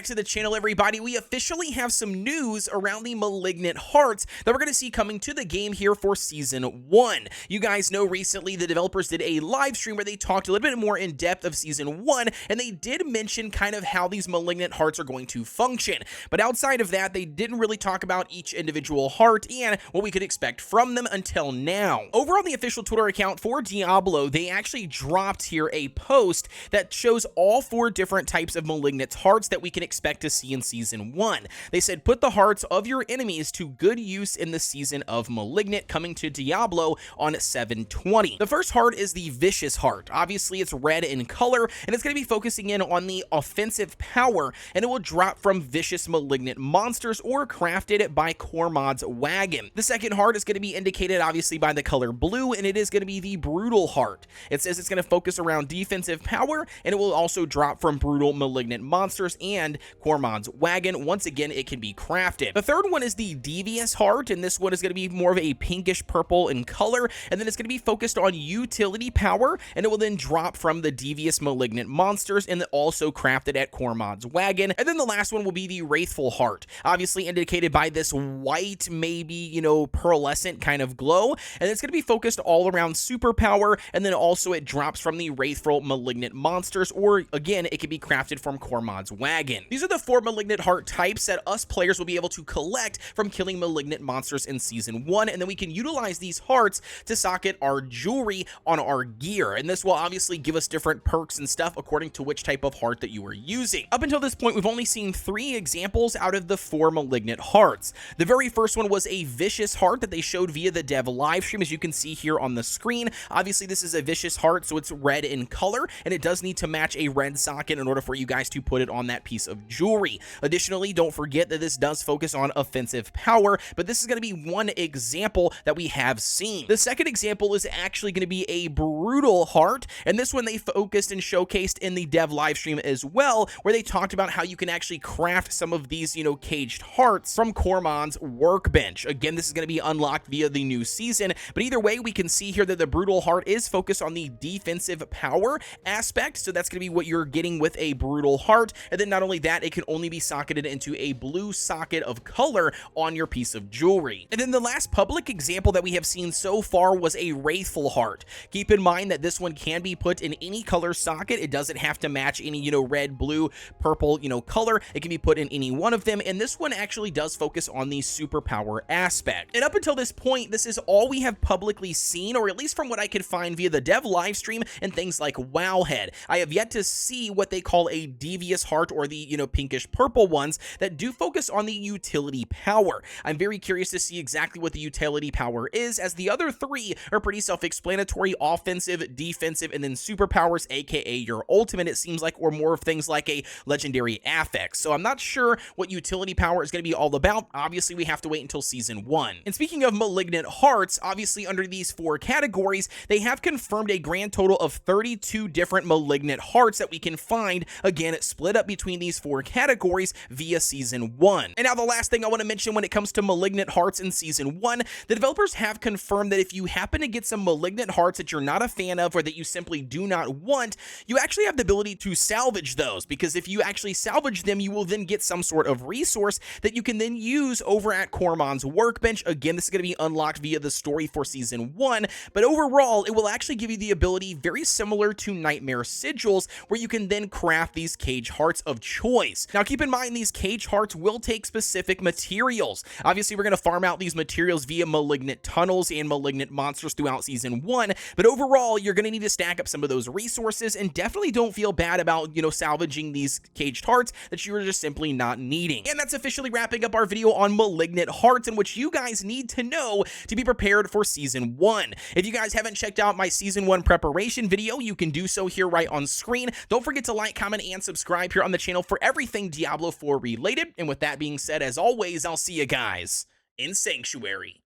back to the channel, everybody. We officially have some news around the Malignant Hearts that we're going to see coming to the game here for Season 1. You guys know recently the developers did a live stream where they talked a little bit more in depth of Season 1, and they did mention kind of how these Malignant Hearts are going to function. But outside of that, they didn't really talk about each individual heart and what we could expect from them until now. Over on the official Twitter account for Diablo, they actually dropped here a post that shows all 4 different types of Malignant Hearts that we can expect to see in Season 1. They said, put the hearts of your enemies to good use in the season of Malignant, coming to Diablo on 7/20. The first heart is the Vicious Heart. Obviously, it's red in color, and it's going to be focusing in on the offensive power, and it will drop from vicious Malignant monsters or crafted by Cormod's Wagon. The second heart is going to be indicated, obviously, by the color blue, and it is going to be the Brutal Heart. It says it's going to focus around defensive power, and it will also drop from brutal Malignant monsters and Cormod's Wagon. Once again, it can be crafted. The third one is the Devious Heart, and this one is going to be more of a pinkish purple in color, and then it's going to be focused on utility power, and it will then drop from the Devious Malignant monsters and also crafted at Cormod's Wagon. And then the last one will be the Wrathful Heart, obviously indicated by this white, maybe, pearlescent kind of glow, and it's going to be focused all around superpower, and then also it drops from the Wrathful Malignant monsters, or again, it can be crafted from Cormod's Wagon. These are the 4 Malignant Heart types that us players will be able to collect from killing Malignant monsters in Season 1, and then we can utilize these hearts to socket our jewelry on our gear, and this will obviously give us different perks and stuff according to which type of heart that you are using. Up until this point, we've only seen 3 examples out of the 4 Malignant Hearts. The very first one was a Vicious Heart that they showed via the dev live stream, as you can see here on the screen. Obviously, this is a Vicious Heart, so it's red in color, and it does need to match a red socket in order for you guys to put it on that piece of jewelry. Additionally, don't forget that this does focus on offensive power, but this is going to be one example that we have seen. The second example is actually going to be a Brutal Heart, and this one they focused and showcased in the dev live stream as well, where they talked about how you can actually craft some of these, caged hearts from Cormod's workbench. Again, this is going to be unlocked via the new season, but either way, we can see here that the Brutal Heart is focused on the defensive power aspect, so that's going to be what you're getting with a Brutal Heart. And then not only that, it can only be socketed into a blue socket of color on your piece of jewelry. And then the last public example that we have seen so far was a Wrathful Heart. Keep in mind that this one can be put in any color socket. It doesn't have to match any, red, blue, purple, color. It can be put in any one of them, and this one actually does focus on the superpower aspect. And up until this point, this is all we have publicly seen, or at least from what I could find via the dev live stream and things like Wowhead. I have yet to see what they call a Devious Heart, or the, pinkish purple ones that do focus on the utility power. I'm very curious to see exactly what the utility power is, as the other 3 are pretty self-explanatory: offensive, defensive, and then superpowers, aka your ultimate, it seems like, or more of things like a legendary affix. So I'm not sure what utility power is going to be all about. Obviously, we have to wait until Season 1. And speaking of Malignant Hearts, obviously under these 4 categories, they have confirmed a grand total of 32 different Malignant Hearts that we can find, again, split up between these 4 categories via Season 1. And now the last thing I want to mention when it comes to Malignant Hearts in Season 1, the developers have confirmed that if you happen to get some Malignant Hearts that you're not a fan of, or that you simply do not want, you actually have the ability to salvage those, because if you actually salvage them, you will then get some sort of resource that you can then use over at Cormod's workbench. Again, this is going to be unlocked via the story for Season 1, but overall, it will actually give you the ability very similar to Nightmare Sigils, where you can then craft these cage hearts of choice. Now, keep in mind, these cage hearts will take specific materials. Obviously, we're going to farm out these materials via Malignant Tunnels and Malignant Monsters throughout Season 1, but overall, you're going to need to stack up some of those resources, and definitely don't feel bad about, salvaging these caged hearts that you are just simply not needing. And that's officially wrapping up our video on Malignant Hearts, and what you guys need to know to be prepared for Season 1. If you guys haven't checked out my Season 1 preparation video, you can do so here right on screen. Don't forget to like, comment, and subscribe here on the channel for everything Diablo 4 related. And with that being said, as always, I'll see you guys in Sanctuary.